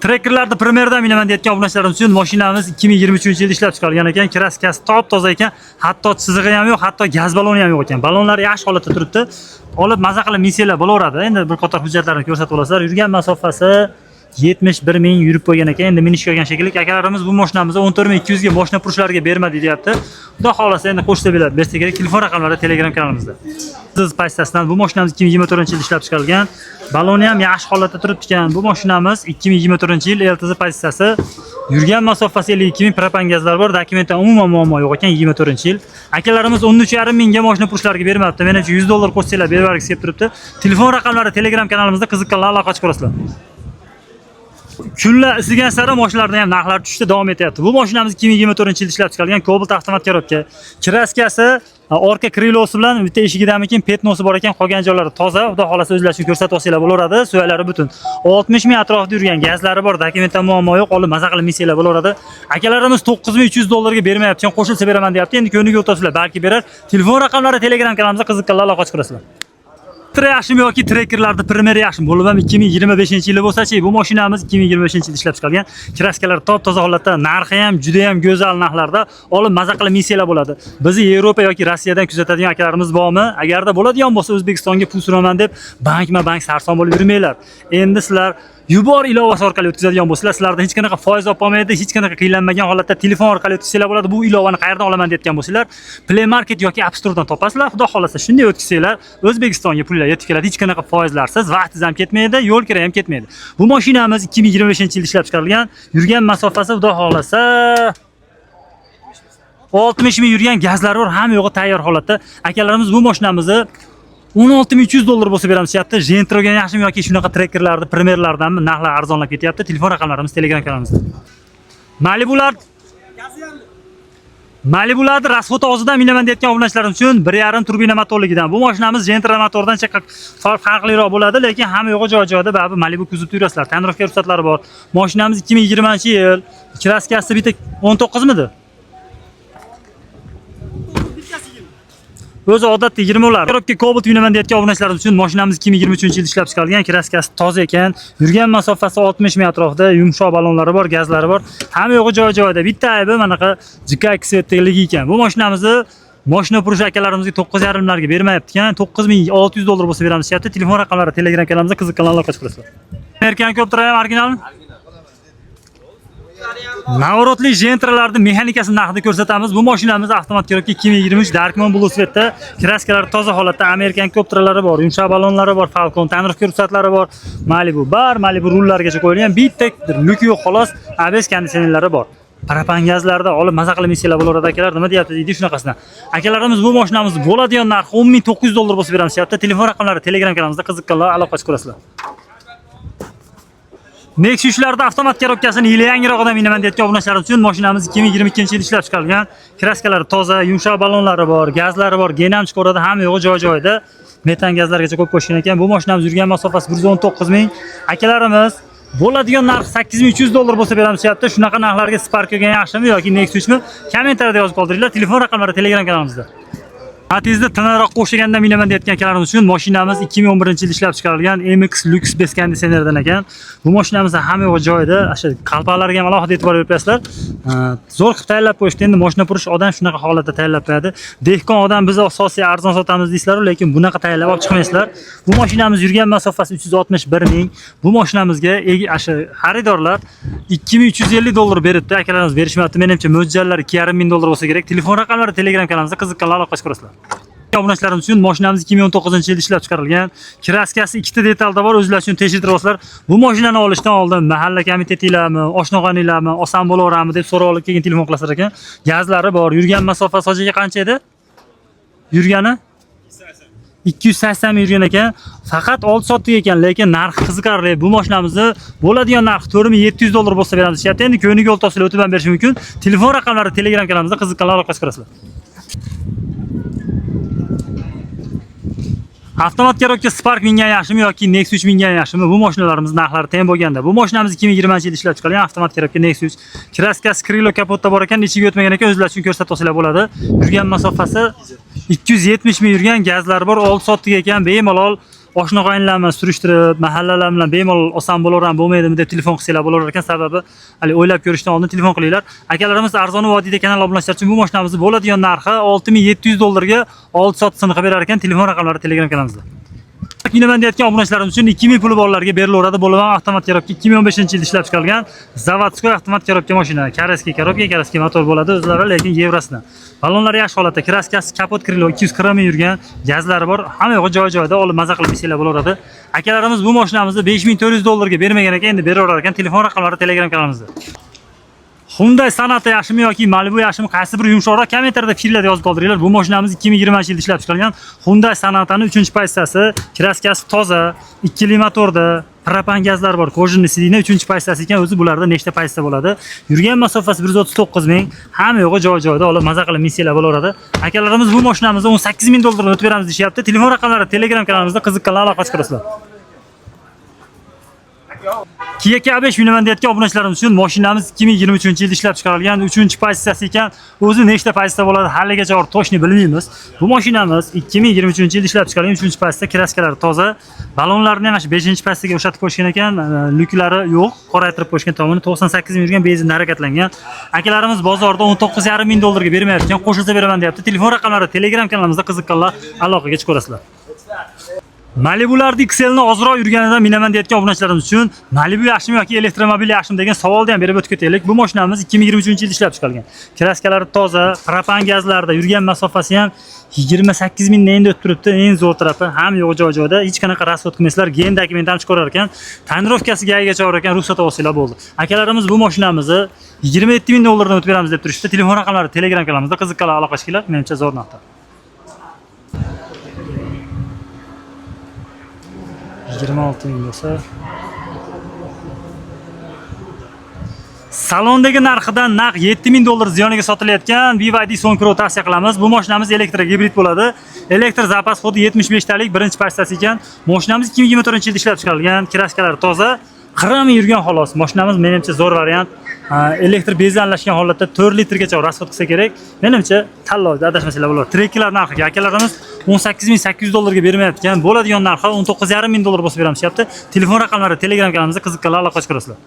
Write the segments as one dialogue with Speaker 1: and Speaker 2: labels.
Speaker 1: Trekkerlarda primerdan minaman deyotgan obunachilarimiz uchun mashinamiz 2023-yilda ishlab chiqarilgan ekan. Kraskasi top-toza ekan. Hatto chizig'i ham yo'q, hatto gaz baloni ham yo'q ekan. Balonlar yaxshi holatda turibdi. Olib maza qilib minsalar bo'laveradi. Endi bir qator hujjatlarni ko'rsatib olasizlar. Yurgan masofasi 71 ming yurib qo'ygan ekan. Endi minish ko'rgan shekilli akalarimiz bu mashinamizni 14200 ga mashina purishlariga bermadi deyapti. Xudo xolasa endi qo'shsa bo'ladi. Bersa kerak. Telefon raqamlari Telegram kanalimizda. Siz paystasidan bu mashinamiz 2024-yilda ishlab chiqarilgan. Baloni ham yaxshi holatda turibdi ekan. Bu mashinamiz 2024-yil LTZ pozitsiyasi. Yurgan masofasi 52 ming, propan gazlar bor. Dokumentda umuman muammo yo'q ekan 24-yil. Akalarimiz 13,5 mingga mashina purishlariga bermabdi. Menimcha $100 qo'shsanglar berib kelib turibdi. Telefon raqamlari Telegram kanalimizda qiziqqanlar aloqa chiqarasizlar. Kunlar isigan sari mashinalarda ham narxlar tushishda davom etyapti. Bu mashinamiz 2024-yilda ishlab chiqarilgan Cobalt avtomat korobka. Kraskasi orqa krilosi bilan bitta eshigidan keyin petnosi bor ekan, qolgan joylari toza. Xudo xolasa o'zlari uchun ko'rsatib olsanglar bo'laveradi. Suyaklari butun. 60 ming atrofida yurgan gazlari bor, dokumentda muammo yo'q. Olib maza qilib minsanglar bo'laveradi. Akalarimiz $9300 ga bermayapti. Qo'shilsa beraman deyapti. Endi ko'niga o'tasizlar, balki berar. Telefon raqamlari Telegram kanalimizda qiziqqanlar aloqa chiqarasizlar. Yaxshimi yoki trekkerlarda primer yaxshimi bo'lib ham 2025-yili bo'lsa-chi, bu mashinamiz 2025-yilda ishlab chiqarilgan. Kraskalar top-toza holatda, narxi ham juda ham go'zal narxlarda. Olib maza qilib minsanglar bo'ladi. Bizni Yevropa yoki Rossiyadan kuzatadigan akalarimiz bormi? Agarda bo'ladigan bo'lsa O'zbekistonga pul so'raman deb bank sarson bo'lib yurmanglar. Endi sizlar Yubor ilovasi orqali o'tkazadigan bo'lsalar, sizlardan hech qanaqa foiz olib qolmaydi, hech qanaqa qiynalmagan holatda telefon orqali o'tkazsanglar bo'ladi. Bu ilovani qayerdan olaman deyotgan bo'lsalar, Play Market yoki App Store'dan topasizlar. Xudo xolasa shunday o'tkazsanglar, O'zbekistonga pullar yetib keladi, hech qanaqa foizlarsiz, vaqtingiz ham ketmaydi, yo'l kira ham ketmaydi. Bu mashinamiz 2025-yilda ishlab chiqarilgan. Yurgan masofasi xudo xolasa 60 ming yurgan gazlari bor, hamma yo'g'i tayyor holatda. Akalarimiz bu mashinamizni $16300 bo'lsa beramiz deyapti. Gentrogan yaxshimi yoki shunaqa trekkerlarda, primerlardanmi narxlar arzonlab ketyapti. Telefon raqamlarimiz Telegram kanalimizda. Malibularni rasxot og'zidan minaman deyotgan obunachilarimiz uchun 1.5 turbina motorligidan. Bu mashinamiz Gentra motordan farqliroq bo'ladi, lekin hamma yo'g'i joy-joyida baribir Malibu kuzatib yurasizlar. Tanirovka ruxsatlari bor. Mashinamiz 2020-yil. Kraskasi bitta 19 midi? O'zi odatda 20 ular. Korobka Cobalt minaman deyotgan obunachilarimiz uchun mashinamiz 2023-yilda ishlab chiqarilgan. Kraskasi toza ekan. Yurgan masofasi 60 ming atrofida, yumshoq balonlari bor, gazlari bor. Hamma yo'g'i joy-joyida. Bitta aybi manaqa JK svetdagi ekan. Bu mashinamizni mashina purish akalarimizga 9,5 minglarga bermayapti ekan. $9600 bo'lsa beramiz deyapti. Telefon raqamlari Telegram kanalimizda qiziqqanlar aloqa chiqarasizlar. Amerikan Copter ham originalmi? Navrotli Gentralarni mexanikasini narxida ko'rsatamiz. Bu mashinamiz avtomat korobka 2023 Darkman Blue Svetda. Kraskalar toza holatda, Amerikan Copterlari bor, yumshoq balonlari bor, Falcon tanirovka ruxsatlari bor, Malibu bar, Malibu rullarigacha qo'yilgan. Bitta lyuki yo'q xolos, ABS konditsionerlari bor. Propan gazlarda olib maza qilib minsanglar bo'laradi akalar. Nima deyapti deydi shunaqasidan. Akalarimiz bu mashinamiz bo'ladigan narxi $10900 bo'lsa beramiz deyapti. Telefon raqamlari Telegram kanalimizda qiziqqanlar aloqa chiqarasizlar. Nexus'larda avtomat korobkasini yili yangirog'idan minaman deyotgan obunachilarimiz uchun mashinamiz 2022-yilda ishlab chiqarilgan. Kraskalari toza, yumshoq balonlari bor, gazlari bor, genam chiqaradi, hamma yo'g'i joy-joyida. Metan gazlargacha qo'yib qo'shgan ekan. Bu mashinamiz yurgan masofasi 119 ming. Akalarimiz bo'ladigan narx $8300 bo'lsa beramiz deyapti. Shunaqa narxlarga Spark olgan yaxshimi yoki Nexus'mi? Kommentariyada yozib qoldiringlar. Telefon raqamlari Telegram kanalimizda. Atizda tanaroq qo'shiganda minaman deyotgan akalarimiz uchun mashinamiz 2011-yilda ishlab chiqarilgan MX Lux bes konditsionerdan ekan. Bu mashinamiz hamma yo'g'i joyida, o'sha qalpoqlarga ham alohida e'tibor berasizlar. Zo'r qilib tayyorlab qo'yishdi. Endi mashina purish odam shunaqa holatda tayyorlab qo'yadi. Dehqon odam biz asosiy arzon sotamiz deysizlar, lekin bunaqa tayyorlab olib chiqmaysizlar. Bu mashinamiz yurgan masofasi 361 ming. Bu mashinamizga xaridorlar $2350 beribdi. Akalarimiz berishmayapti. Menimcha mo'ljallari $2500 bo'lsa kerak. Telefon raqamlari Telegram kanalimizda qiziqqanlar aloqa chiqarasizlar. Obunachilarimiz uchun mashinamiz 2019-yilda ishlab chiqarilgan. Kraskasi ikkita detalda bor, o'zlari uchun tekshirib olsizlar. Bu mashinani olishdan oldin mahalla komitetilarmi, oshnoqanilarmi, oson bo'laveradimi deb so'rab olib keyin telefon qilasizlar ekan. Gazlari bor. Yurgan masofasi hojiga qancha edi? Yurgani 280 ming yurgan ekan. Faqat 6 soatlik ekan, lekin narxi qiziqarli. Bu mashinamizni bo'ladigan narxi $4700 bo'lsa beramiz deyapti. Endi ko'niga yo'l topsanglar o'tib ham berish mumkin. Telefon raqamlari Telegram kanalimizda qiziqqanlar aloqa chiqarasizlar. Avtomat korobka Spark mingan yaxshimi yoki Nexus mingan yaxshimi? Bu mashinalarimiz narxlari teng bo'lganda. Bu mashinamiz 2020-yilda ishlab chiqarilgan avtomat korobka Nexus. Kraskasi Krilo kapotda bor ekan, ichiga o'tmagan ekan, o'zlari uchun ko'rsatib olsalar bo'ladi. Yurgan masofasi 270 ming yurgan, gazlari bor, 6 soatlik ekan, bemalol oshna qo'yinlar bilan surishtirib, mahallalar bilan bemalol oson bo'laveradi, bo'lmaydimi deb telefon qilsanglar bo'lar ekan. Sababi hali o'ylab ko'rishdan oldin telefon qilinglar. Akalarimiz Arzon vodiyda kanal obunachilar uchun bu mashinamizni bo'ladigan narxi $6700 ga 6 soat qilib berar ekan. Telefon raqamlari Telegram kanalimizda. Minaman deyotgan obunachilarimiz uchun 2000 puli borlarga berilaveradi. Bo'lgan avtomat korobka 2015-yilda ishlab chiqarilgan zavodskoy avtomat korobka mashina. Karaskiy korobka, karaskiy motor bo'ladi o'zlari, lekin yevrosida. Ballonlari yaxshi holatda, kraskasi kapot krilo 240 ming yurgan, gazlari bor. Hamma yo'g'i joy-joyida olib maza qilib ishlab bo'laveradi. Akalarimiz bu mashinamizni $5400 ga bermagan ekan, endi beraverar ekan. Telefon raqamlari Telegram kanalimizda. Hyundai Sonata yaxshimi yoki Malibu yaxshimi, qaysi biri yumshoqroq, kommentariyada fikrlarni yozib qoldiringlar. Bu mashinamiz 2020-yilda ishlab chiqarilgan Hyundai Sonata'ning 3-pozitsiyasi, kraskasi toza, 2 li motorda, propan gazlar bor, kojinli sidina 3-pozitsiyasi ekan. O'zi bularda nechta pozitsiya bo'ladi? Yurgan masofasi 139 ming, hamma yo'g'i joy-joyida olib maza qilib missiyalar bo'laveradi. Akalarimiz bu mashinamizni $18000 ga o'tib beramiz deyapti. Telefon raqamlari Telegram kanalimizda qiziqqanlar aloqa chiqarasizlar. Kia K5 minaman deyotgan obunachilarimiz uchun mashinamiz 2023-yilda ishlab chiqarilgan 3-pozitsiyasi ekan. O'zi nechta pozitsiya bo'ladi haligacha to'g'ri bilmaymiz. Bu mashinamiz 2023-yilda ishlab chiqarilgan 3-pozitsiya, kraskalari toza, ballonlarini ham 5-pozitsiyaga o'xshatib qo'yishgan ekan, lyuklari yo'q, qoraytirib qo'yishgan tomoni 98 ming yurgan benzinda harakatlangan. Akalarimiz bozorda $19,500 ga bermayotgan, qo'shilsa beraman deyapti. Telefon raqamlari Telegram kanalimizda qiziqqanlar aloqaga chiqarasizlar. Malibu'larda XLni ozroq yurganidan minaman deyotgan obunachilarimiz uchun Malibu yaxshimi yoki elektromobil yaxshimi degan savolni ham berib o'tib ketaylik. Bu mashinamiz 2023-yilda ishlab chiqarilgan. Kraskalari toza, propan gazlarda yurgan masofasi ham 28 mingdan endi o'tib turibdi. Eng zo'r tarafi ham yo'q joy-joyda, hech qanaqa rasxod qilmaysizlar. Gen dokumentdan chiqarar ekan, tonirovkasiga gayigacha olar ekan, ruxsat olsanglar bo'ldi. Akalarimiz bu mashinamizni $27000 dan o'tib beramiz deb turishdi. Telefon raqamlari Telegram kanalimizda qiziqqanlar aloqa qilinglar. Menimcha zo'r narx. 26 ming bo'lsa, salondagi narxidan naq $7000 ziyoniga sotilayotgan BYD Soncro tavsiya qilamiz. Bu mashinamiz elektrik gibrid bo'ladi. Elektr zapas xodi 75 talik, birinchi pozitsiyasi ekan. Mashinamiz 2024-yilda ishlab chiqarilgan, kraskalari toza, 40 ming yurgan xolos. Mashinamiz menimcha zo'r variant. Elektr bezanlashgan holatda 4 litrgacha rasxod qilsa kerak. Menimcha tanlovda adashmasanglar bo'ladi. Trekkilar narxiga akalarimiz $18800 ga bermayotgan, bo'ladigan narxi $19,500 bosib beramiz deyapti. Telefon raqamlari Telegram kanalimizda qiziqqanlar aloqa chiqarasizlar.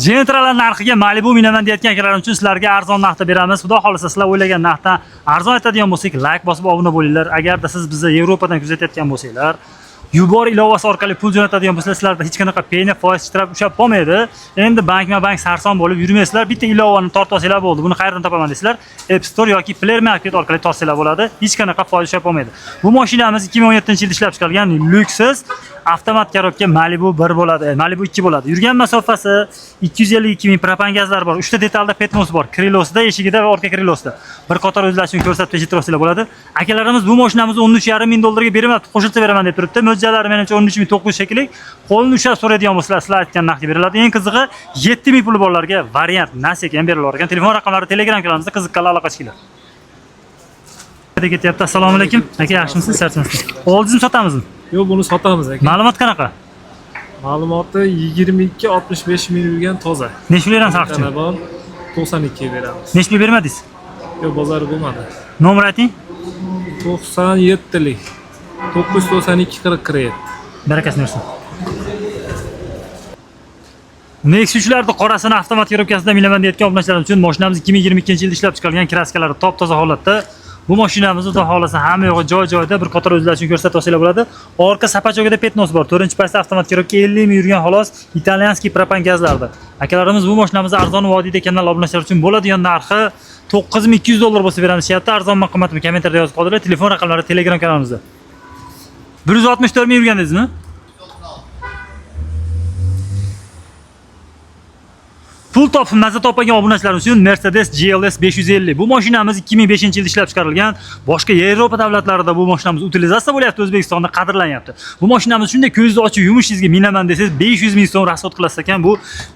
Speaker 1: Gentralar narxiga Malibu minaman deyotgan akalarim uchun sizlarga arzon narxda beramiz. Xudo xolisa sizlar o'ylagan narxdan arzon aytadigan bo'lsak, like bosib obuna bo'linglar. Agarda siz bizni Yevropadan kuzatayotgan bo'lsanglar, Yubor ilovasi orqali pul jo'natadigan bo'lsangiz, sizlarda hech qanaqa penya, foiz ishtirok ushlab qolmaydi. Endi bankma-bank sarson bo'lib yurmaysizlar. Bitta ilovani tortib olsanglar bo'ldi. Buni qayerdan topaman deysizlar? App Store yoki Play Market orqali tortsanglar bo'ladi. Hech qanaqa foiz ushlab qolmaydi. Bu mashinamiz 2017-yilda ishlab chiqarilgan lyuksiz avtomat korobka Malibu 1 bo'ladi, Malibu 2 bo'ladi. Yurgan masofasi 252 ming, propan gazlar bor. 3 ta detalda petnos bor. Krilosida, eshigida va orqa krilosida. Bir qator o'zlashini ko'rsatib eshittirasizlar bo'ladi. Akalarimiz bu mashinamizni $13,500 ga beraman, qo'shilsa beraman deb turibdi. Mo'ljalari menimcha 13900 shekilli. Qo'lni ushlab so'raydigan bo'lsalar, sizlar aytgan narxga beriladi. Eng qizig'i 7000 puli borlarga variant nasik ham berilar ekan. Telefon raqamlari Telegram kanalimizda qiziqqanlar aloqa qilinglar. Ketyapti. Assalomu alaykum. Aka, yaxshimisiz? Sarchimisiz? Oldingizni sotamizmi?
Speaker 2: Yo'q, buni sotamiz aka.
Speaker 1: Ma'lumot qanaqa?
Speaker 2: Ma'lumoti 22-65 ming yurgan toza.
Speaker 1: Necha puldan sarfchi?
Speaker 2: 92 ga beramiz.
Speaker 1: Necha pul bermadingiz?
Speaker 2: Yo'q, bozori bo'lmadi.
Speaker 1: Nomer ayting.
Speaker 2: 97 lik. 992 47.
Speaker 1: Barakasini bersin. Nexus'larda qorasini avtomat korobkasida minaman deyotgan obunachilar uchun mashinamiz 2022-yilda ishlab chiqarilgan, kraskalari top-toza holatda. Bu mashinamizni xudo xolasa hamma yo'g'i joy-joyida, bir qator o'zlashini ko'rsatib olsanglar bo'ladi. Orqa sapachogida petnos bor. 4-pozitsiyada avtomat korobka 50 ming yurgan xolos, italyanskiy propan gazlarda. Akalarimiz bu mashinamizni Arzon vodiyda kanal obunachilar uchun bo'ladigan narxi $9200 bo'lsa beramiz deyapti. Arzonmi, qimmatmi kommentariyada yozib qoldiringlar. Telefon raqamlari Telegram kanalimizda. 164 ming yurgandingizmi? Pul topib mazza topgan obunachilar uchun Mercedes GLS 550. Bu mashinamiz 2005-yilda ishlab chiqarilgan. Boshqa Yevropa davlatlarida bu mashinamiz utilizatsiya bo'lyapti, O'zbekistonda qadrlanyapti. Bu mashinamiz shunday ko'zingizni ochib yumishingizga minaman desangiz 500 ming so'm rasxod qilasiz ekan. Bu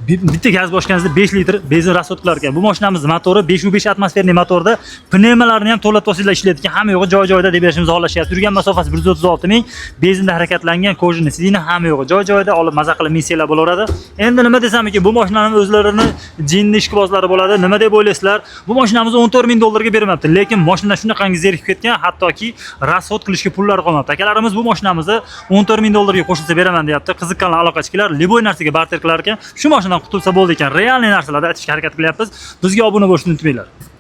Speaker 1: bitta gaz boshganingizda 5 litr benzin rasxod qilar ekan. Bu mashinamiz motori 5.5 atmosferli motorda, pnevmalarni ham to'la to'singlar ishlaydi ekan. Hamma yo'g'i joy-joyida deb berishimiz xohlashyapti. Yurgan masofasi 136 ming, benzinda harakatlangan, kojinli sidina hamma yo'g'i joy-joyida olib maza qilib missiyalar bo'laveradi. Endi nima desam ekan, bu mashinani o'zlarini jinni ishqibozlari bo'ladi. Nima deb o'ylaysizlar? Bu mashinamizni 14 ming dollarga bermayapti, lekin mashina shunaqangi zerikib ketgan, hattoki rasxod qilishga pullari qolmabdi. Akalarimiz bu mashinamizni 14 ming dollarga qo'shilsa beraman deyapti. Qiziqqanlar aloqachilar liboy narsaga barter qilar ekan, shu mashinadan qutulsa bo'ldi ekan. Realniy narsalarni aytishga harakat qilyapmiz. Bizga obuna bo'lishni unutmanglar.